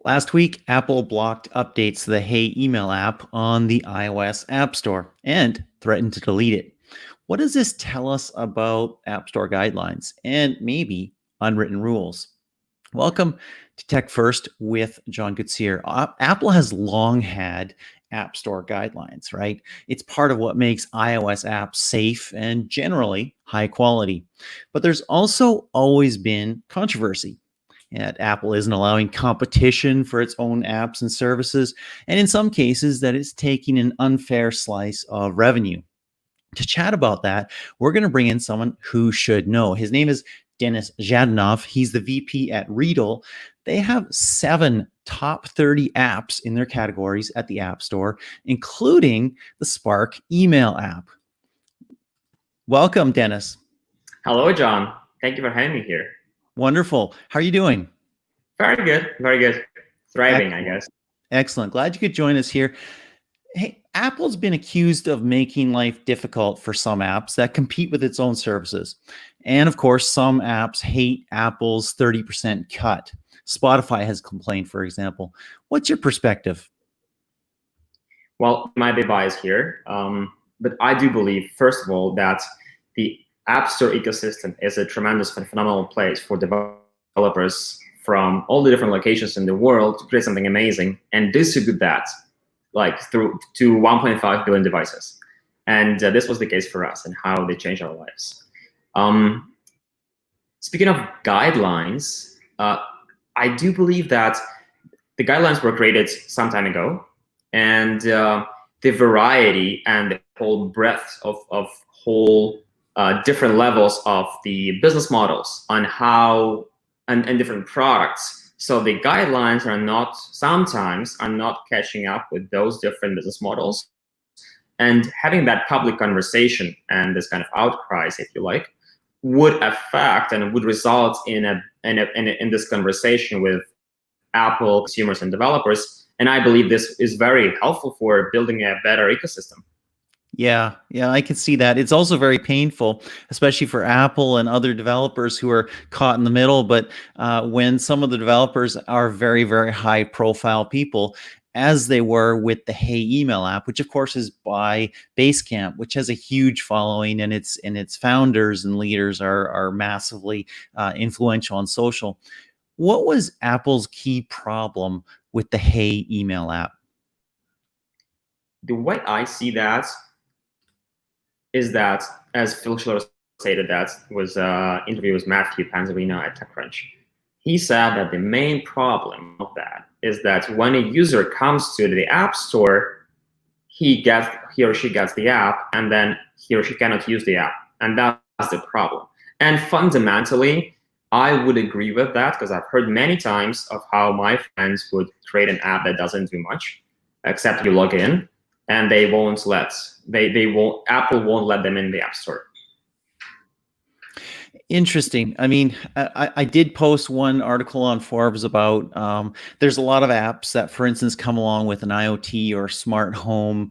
Last week, Apple blocked updates to the Hey email app on the iOS App Store and threatened to delete it. What does this tell us about App Store guidelines and maybe unwritten rules? Welcome to Tech First with John Goodsir. Apple has long had App Store guidelines, right? It's part of what makes iOS apps safe and generally high quality. But there's also always been controversy. And Apple isn't allowing competition for its own apps and services, and in some cases, that it's taking an unfair slice of revenue. To chat about that, we're going to bring in someone who should know. His name is Denis Zhadanov. He's the VP at Riedel. They have 7 top 30 apps in their categories at the App Store, including the Spark email app. Welcome, Denis. Hello, John. Thank you for having me here. Wonderful. How are you doing? Very good. Very good. Thriving, I guess. Excellent. Glad you could join us here. Hey, Apple's been accused of making life difficult for some apps that compete with its own services. And of course, some apps hate Apple's 30% cut. Spotify has complained, for example. What's your perspective? Well, I might be biased here, but I do believe, first of all, that the App Store ecosystem is a tremendous and phenomenal place for developers from all the different locations in the world to create something amazing and distribute that like through to 1.5 billion devices. And this was the case for us and how they changed our lives. Speaking of guidelines, I do believe that the guidelines were created some time ago, and the variety and the whole breadth of whole different levels of the business models on how and different products. So the guidelines are sometimes not catching up with those different business models. And having that public conversation and this kind of outcries, if you like, would affect and would result in this conversation with Apple consumers and developers. And I believe this is very helpful for building a better ecosystem. Yeah, I can see that. It's also very painful, especially for Apple and other developers who are caught in the middle. But when some of the developers are very, very high profile people, as they were with the Hey email app, which of course is by Basecamp, which has a huge following, and its founders and leaders are massively influential on social. What was Apple's key problem with the Hey email app? The way I see that is that, as Phil Schiller stated, that was an interview with Matthew Panzarino at TechCrunch. He said that the main problem of that is that when a user comes to the App Store, he or she gets the app, and then he or she cannot use the app, and that's the problem. And fundamentally, I would agree with that, because I've heard many times of how my friends would create an app that doesn't do much, except you log in, and they won't Apple won't let them in the App Store. Interesting. I mean, I did post one article on Forbes about there's a lot of apps that, for instance, come along with an IoT or smart home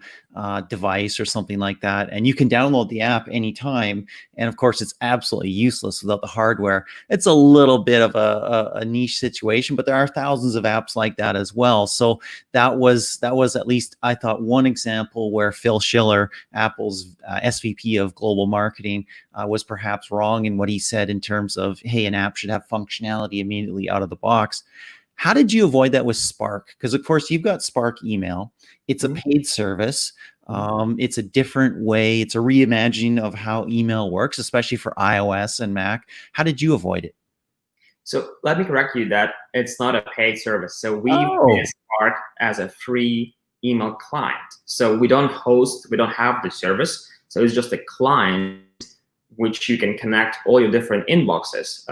device or something like that. And you can download the app anytime. And of course, it's absolutely useless without the hardware. It's a little bit of a niche situation, but there are thousands of apps like that as well. So that was at least, I thought, one example where Phil Schiller, Apple's SVP of global marketing, was perhaps wrong in what he said in terms of, hey, an app should have functionality immediately out of the box. How did you avoid that with Spark? Because of course you've got Spark email. It's a paid service. It's a different way. It's a reimagining of how email works, especially for iOS and Mac. How did you avoid it? So let me correct you that it's not a paid service. So we use Spark as a free email client. So we don't have the service. So it's just a client which you can connect all your different inboxes,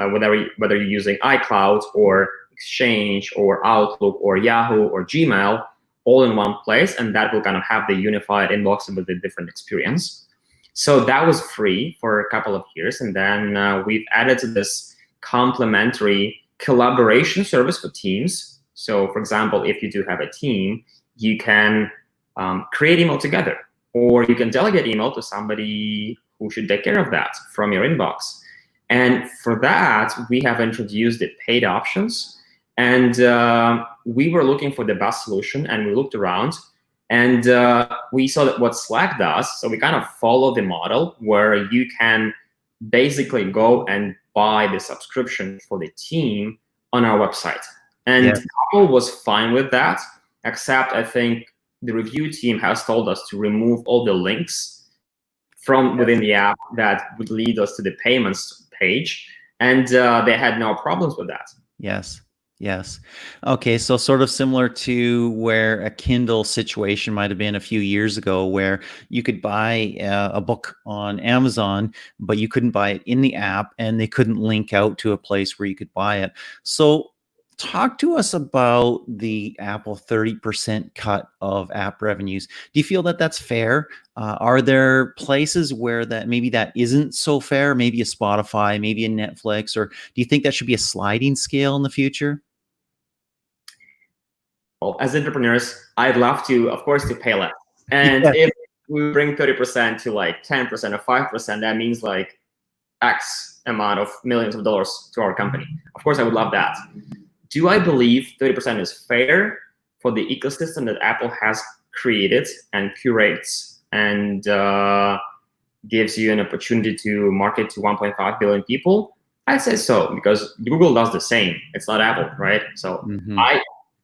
whether you're using iCloud or Exchange or Outlook or Yahoo or Gmail, all in one place, and that will kind of have the unified inbox with a different experience. So that was free for a couple of years, and then we've added to this complementary collaboration service for teams. So for example, if you do have a team, you can create email together, or you can delegate email to somebody who should take care of that from your inbox. And for that, we have introduced the paid options. And we were looking for the best solution, and we looked around, and we saw that what Slack does. So we kind of follow the model where you can basically go and buy the subscription for the team on our website. And Yes. Apple was fine with that, except I think the review team has told us to remove all the links from within the app that would lead us to the payments page. And they had no problems with that. Yes. Yes. Okay. So sort of similar to where a Kindle situation might have been a few years ago, where you could buy a book on Amazon, but you couldn't buy it in the app, and they couldn't link out to a place where you could buy it. So talk to us about the Apple 30% cut of app revenues. Do you feel that that's fair? Are there places where that maybe that isn't so fair? Maybe a Spotify, maybe a Netflix, or do you think that should be a sliding scale in the future? Well, as entrepreneurs, I'd love to, of course, to pay less. And Yeah. if we bring 30% to like 10% or 5%, that means like X amount of millions of dollars to our company. Of course, I would love that. Do I believe 30% is fair for the ecosystem that Apple has created and curates and gives you an opportunity to market to 1.5 billion people? I'd say so, because Google does the same. It's not Apple, right? So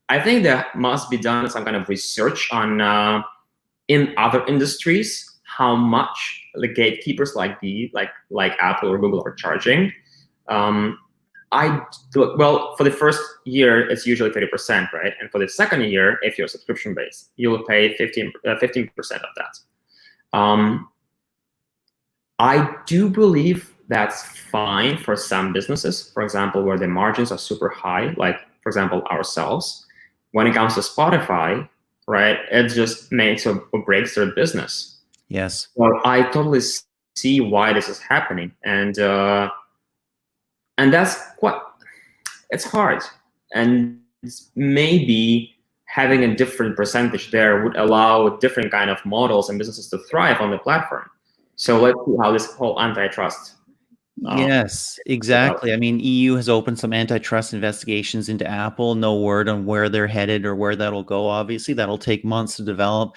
I think there must be done some kind of research on in other industries how much the gatekeepers like Apple or Google are charging. Well, for the first year, it's usually 30%, right? And for the second year, if you're subscription based, you'll pay 15% of that. I do believe that's fine for some businesses, for example, where the margins are super high, like, for example, ourselves. When it comes to Spotify, right, it just makes or breaks their business. Yes. Well, I totally see why this is happening. And that's it's hard. And maybe having a different percentage there would allow different kind of models and businesses to thrive on the platform. So let's see how this whole antitrust. Yes, exactly. I mean, EU has opened some antitrust investigations into Apple. No word on where they're headed or where that'll go. Obviously, that'll take months to develop.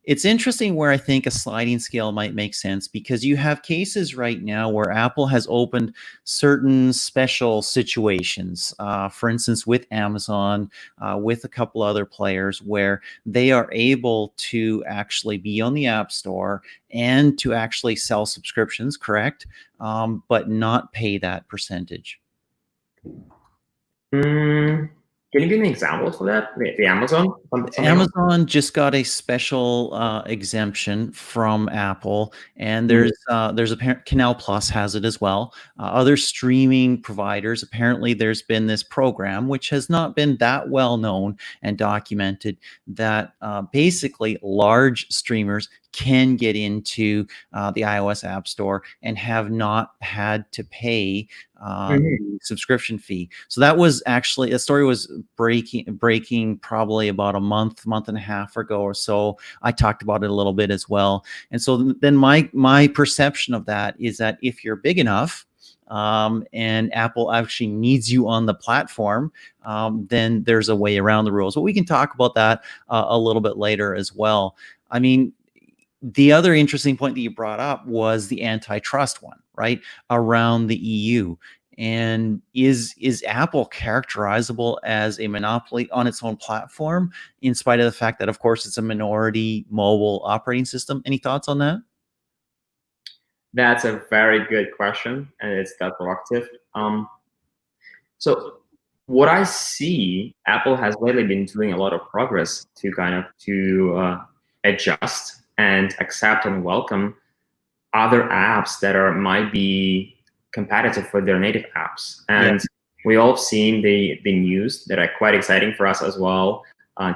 It's interesting where I think a sliding scale might make sense, because you have cases right now where Apple has opened certain special situations, for instance, with Amazon, with a couple other players, where they are able to actually be on the App Store and to actually sell subscriptions, correct? But not pay that percentage. Can you give me examples for that? The Amazon? Something else? Amazon just got a special exemption from Apple, and Mhm. there's Canal Plus has it as well. Other streaming providers, apparently, there's been this program which has not been that well known and documented, that basically large streamers can get into the iOS App Store and have not had to pay the subscription fee. So that was actually, the story was breaking probably about a month and a half ago or so. I talked about it a little bit as well. And so then my perception of that is that if you're big enough, and Apple actually needs you on the platform, then there's a way around the rules. But we can talk about that a little bit later as well. I mean, the other interesting point that you brought up was the antitrust one, right, around the EU. And is Apple characterizable as a monopoly on its own platform, in spite of the fact that, of course, it's a minority mobile operating system? Any thoughts on that? That's a very good question, and it's that provocative. So what I see, Apple has lately been doing a lot of progress to adjust and accept and welcome other apps that might be competitive with their native apps. And we all seen the news that are quite exciting for us as well.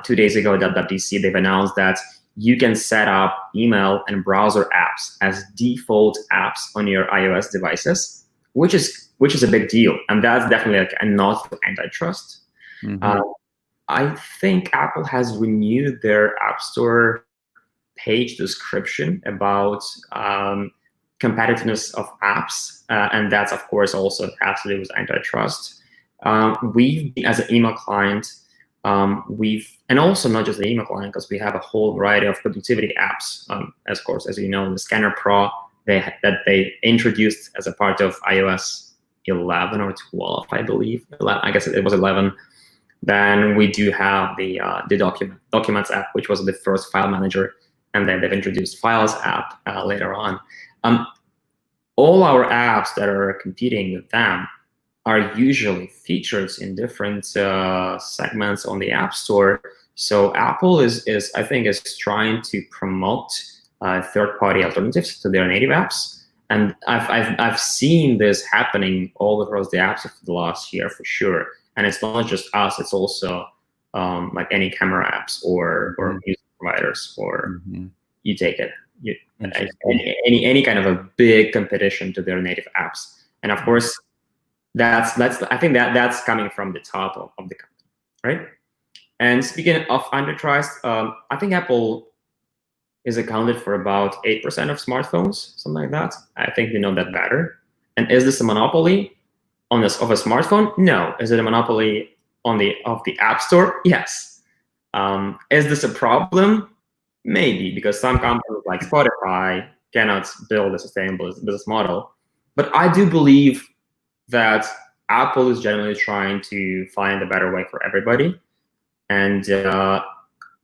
2 days ago at WWDC, they've announced that you can set up email and browser apps as default apps on your iOS devices, which is a big deal. And that's definitely like a nod to antitrust. I think Apple has renewed their App Store page description about competitiveness of apps, and that's of course also has to do with antitrust. We, as an email client, And also not just the email client, because we have a whole variety of productivity apps. Of course, as you know, the Scanner Pro that they introduced as a part of iOS 11 or 12, I believe. I guess it was 11. Then we do have the Documents app, which was the first file manager, and then they've introduced Files app later on. All our apps that are competing with them are usually featured in different segments on the App Store. So Apple is I think trying to promote third-party alternatives to their native apps, and I've seen this happening all across the apps of the last year for sure. And it's not just us; it's also like any camera apps or music providers, or you take it, any kind of a big competition to their native apps. And of course, I think that's coming from the top of the company, right? And speaking of antitrust, I think Apple is accounted for about 8% of smartphones, something like that. I think we know that better. And is this a monopoly of a smartphone? No. Is it a monopoly of the App Store? Yes. Is this a problem? Maybe, because some companies like Spotify cannot build a sustainable business model. But I do believe that Apple is generally trying to find a better way for everybody. And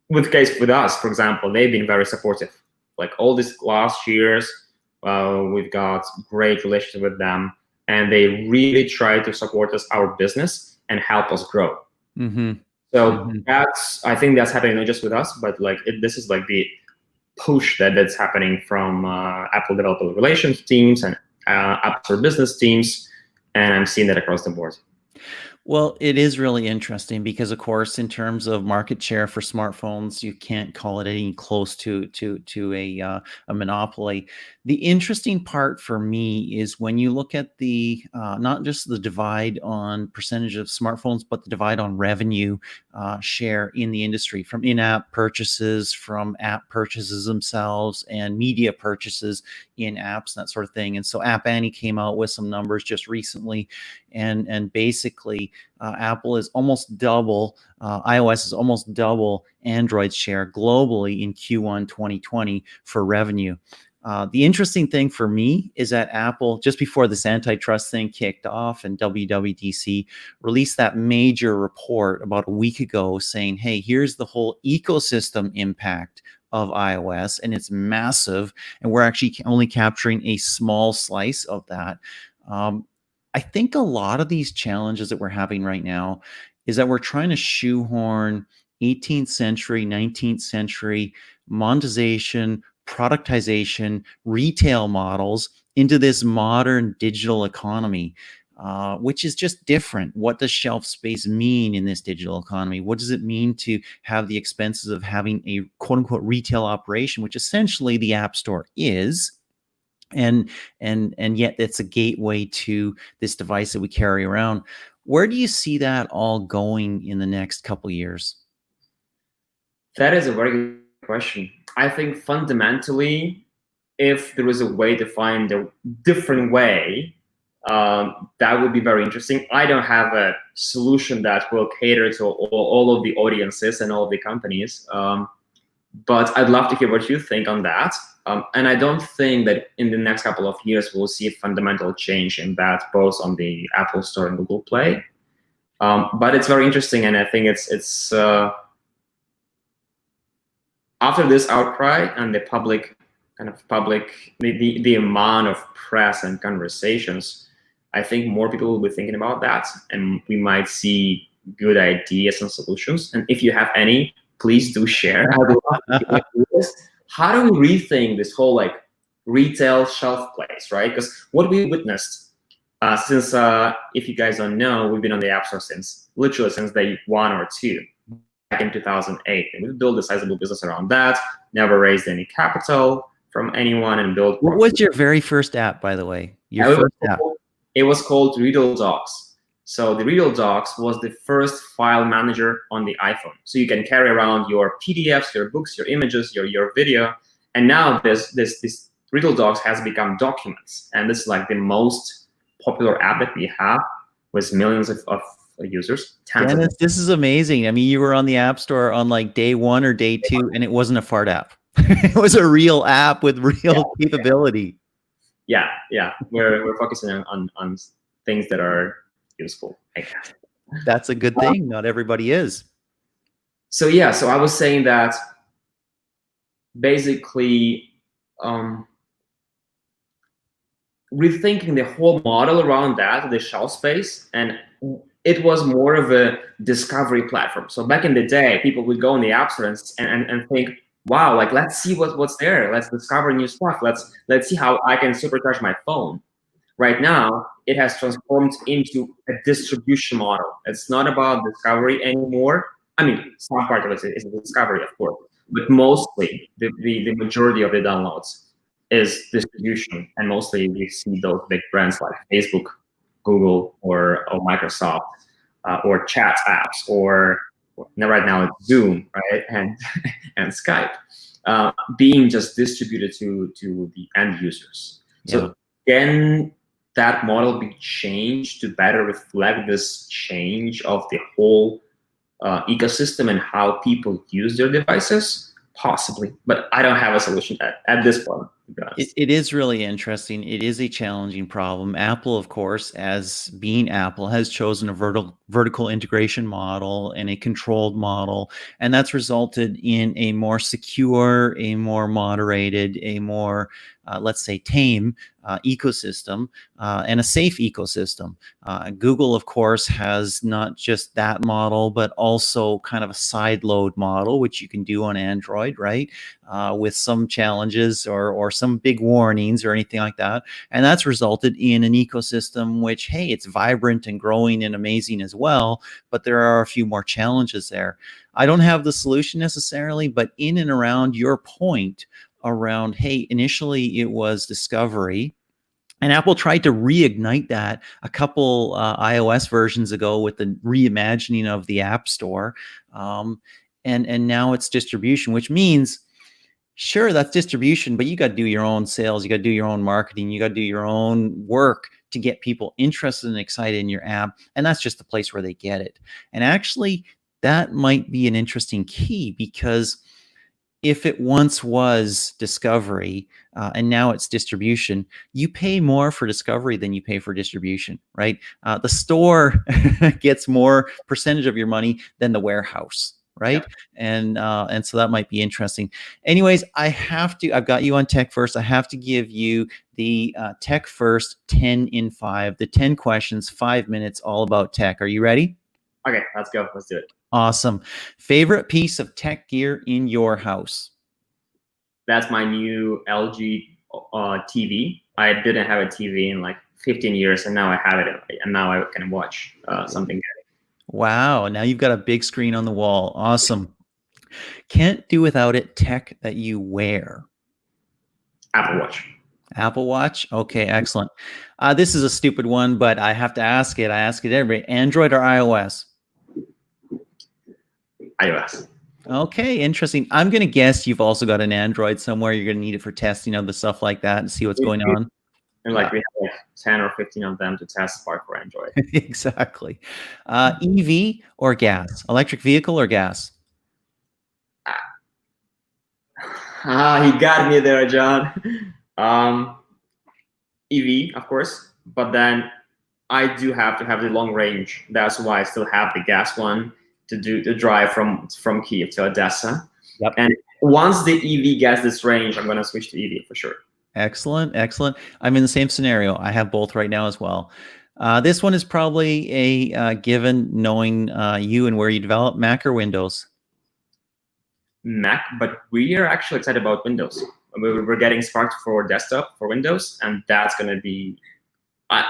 with us, for example, they've been very supportive. Like all these last years, we've got great relations with them, and they really try to support our business and help us grow. So I think that's happening not just with us, but this is like the push that's happening from Apple developer relations teams and App Store business teams, and I'm seeing that across the board. Well, it is really interesting because, of course, in terms of market share for smartphones, you can't call it any close to a monopoly. The interesting part for me is when you look at the not just the divide on percentage of smartphones, but the divide on revenue share in the industry, from in-app purchases, from app purchases themselves, and media purchases in apps, and that sort of thing. And so App Annie came out with some numbers just recently, and basically Apple is almost double, iOS is almost double Android's share globally in Q1 2020 for revenue. The interesting thing for me is that Apple, just before this antitrust thing kicked off and WWDC, released that major report about a week ago saying, hey, here's the whole ecosystem impact of iOS, and it's massive, and we're actually only capturing a small slice of that. I think a lot of these challenges that we're having right now is that we're trying to shoehorn 18th century, 19th century monetization, productization, retail models into this modern digital economy, which is just different. What does shelf space mean in this digital economy? What does it mean to have the expenses of having a quote unquote retail operation, which essentially the App Store is? And yet it's a gateway to this device that we carry around. Where do you see that all going in the next couple of years? That is a very good question. I think fundamentally, if there is a way to find a different way, that would be very interesting. I don't have a solution that will cater to all of the audiences and all of the companies, but I'd love to hear what you think on that. And I don't think that in the next couple of years we'll see a fundamental change in that, both on the Apple Store and Google Play. But it's very interesting, and I think it's after this outcry and the the amount of press and conversations, I think more people will be thinking about that, and we might see good ideas and solutions. And if you have any, please do share. How do we rethink this whole retail shelf place, right? Because what we witnessed since, if you guys don't know, we've been on the App Store literally since day 1 or 2, back in 2008. And we've built a sizable business around that, never raised any capital from anyone, and built. What was your very first app, by the way? It was called Readle Docs. So the Readle Docs was the first file manager on the iPhone. So you can carry around your PDFs, your books, your images, your video. And now this Readle Docs has become Documents. And this is like the most popular app that we have, with millions of users. Dennis, this is amazing. I mean, you were on the App Store on like day 1 or day 2, and it wasn't a fart app. It was a real app with real capability. Yeah. We're focusing on things that are useful, I guess. That's a good thing. Not everybody is. So yeah, so I was saying that basically rethinking the whole model around that, the shelf space, and it was more of a discovery platform. So back in the day, people would go in the App Store and think, wow, like let's see what's there. Let's discover new stuff. Let's see how I can supercharge my phone. Right now, it has transformed into a distribution model. It's not about discovery anymore. I mean, some part of it is a discovery, of course, but mostly the majority of the downloads is distribution, and mostly we see those big brands like Facebook, Google, or Microsoft, or chat apps, or right now it's Zoom, right, and Skype, being just distributed to the end users. Yeah. So can that model be changed to better reflect this change of the whole ecosystem and how people use their devices? Possibly, but I don't have a solution at this point. It is really interesting. It is a challenging problem. Apple, of course, as being Apple, has chosen a vertical integration model and a controlled model, and that's resulted in a more secure, a more moderated, a more, let's say, tame ecosystem, and a safe ecosystem. Google, of course, has not just that model, but also kind of a side load model, which you can do on Android, right? With some challenges or some big warnings or anything like that. And that's resulted in an ecosystem which, hey, it's vibrant and growing and amazing as well, but there are a few more challenges there. I don't have the solution necessarily, but in and around your point around, hey, initially it was discovery, and Apple tried to reignite that a couple iOS versions ago with the reimagining of the App Store. And now it's distribution, which means, sure, that's distribution, but you got to do your own sales. You got to do your own marketing. You got to do your own work to get people interested and excited in your app. And that's just the place where they get it. And actually, that might be an interesting key, because if it once was discovery and now it's distribution, you pay more for discovery than you pay for distribution, right? The store gets more percentage of your money than the warehouse, right? Yeah. And so that might be interesting. Anyways, I've got you on Tech First. I have to give you the Tech First 10 in 5, the 10 questions, 5 minutes, all about tech. Are you ready? Okay, let's go. Let's do it. Awesome. Favorite piece of tech gear in your house? That's my new LG TV. I didn't have a TV in like 15 years, and now I have it, and now I can watch something good. Wow, now you've got a big screen on the wall. Awesome. Can't do without it tech that you wear? Apple Watch. Apple Watch? Okay, excellent. This is a stupid one, but I have to ask it. I ask it everybody. Android or iOS? iOS. Okay, interesting. I'm going to guess you've also got an Android somewhere. You're going to need it for testing of the stuff like that and see what's going on. And like we have like 10 or 15 of them to test Spark for Android. Exactly. EV or gas? Electric vehicle or gas? You got me there, John. EV, of course, but then I do have to have the long range. That's why I still have the gas one to drive from Kyiv to Odessa. Yep. And once the EV gets this range, I'm going to switch to EV for sure. Excellent, excellent. I'm in the same scenario. I have both right now as well. This one is probably a given, knowing you and where you develop. Mac or Windows? Mac, but we are actually excited about Windows. We're getting Spark for desktop for Windows, and that's going to be,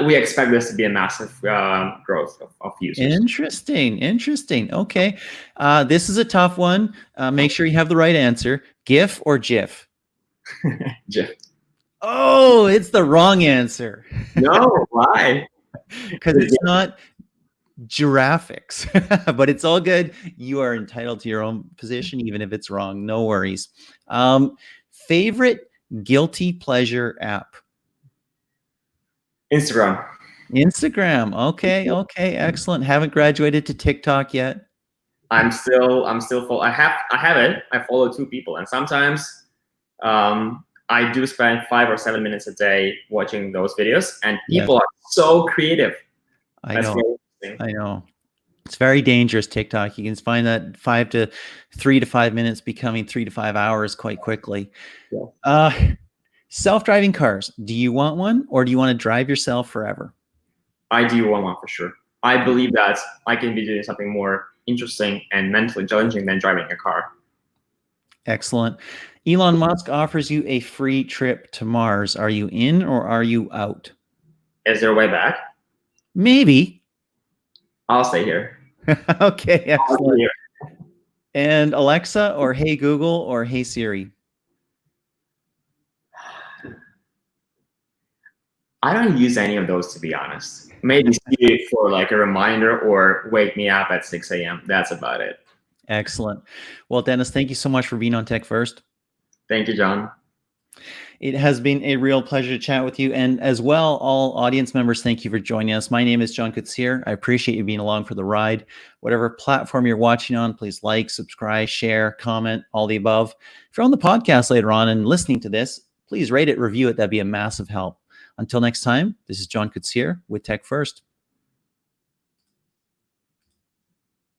we expect this to be a massive growth of users. Interesting. Okay. This is a tough one. Make sure you have the right answer. GIF or GIF? GIF. Oh, it's the wrong answer. No, why? Because it's not giraffics, but it's all good. You are entitled to your own position, even if it's wrong. No worries. Favorite guilty pleasure app? Instagram. Instagram. Okay. Okay. Excellent. Haven't graduated to TikTok yet. I'm still full. I have it. I follow 2 people, and sometimes I do spend 5 or 7 minutes a day watching those videos, and Yes. people are so creative. I That's know. very interesting. I know. It's very dangerous, TikTok. You can find that 3 to 5 minutes becoming 3 to 5 hours quite quickly. Yeah. Self-driving cars. Do you want one, or do you want to drive yourself forever? I do want one for sure. I believe that I can be doing something more interesting and mentally challenging than driving a car. Excellent. Elon Musk offers you a free trip to Mars. Are you in or are you out? Is there a way back? Maybe. I'll stay here. Okay, I'll excellent. be here. And Alexa or Hey Google or Hey Siri? I don't use any of those, to be honest. Maybe Siri for like a reminder or wake me up at 6 a.m. That's about it. Excellent. Well, Dennis, thank you so much for being on Tech First. Thank you, John. It has been a real pleasure to chat with you. And as well, all audience members, thank you for joining us. My name is John Kutsier. I appreciate you being along for the ride. Whatever platform you're watching on, please like, subscribe, share, comment, all the above. If you're on the podcast later on and listening to this, please rate it, review it. That'd be a massive help. Until next time, this is John Kutsier with Tech First.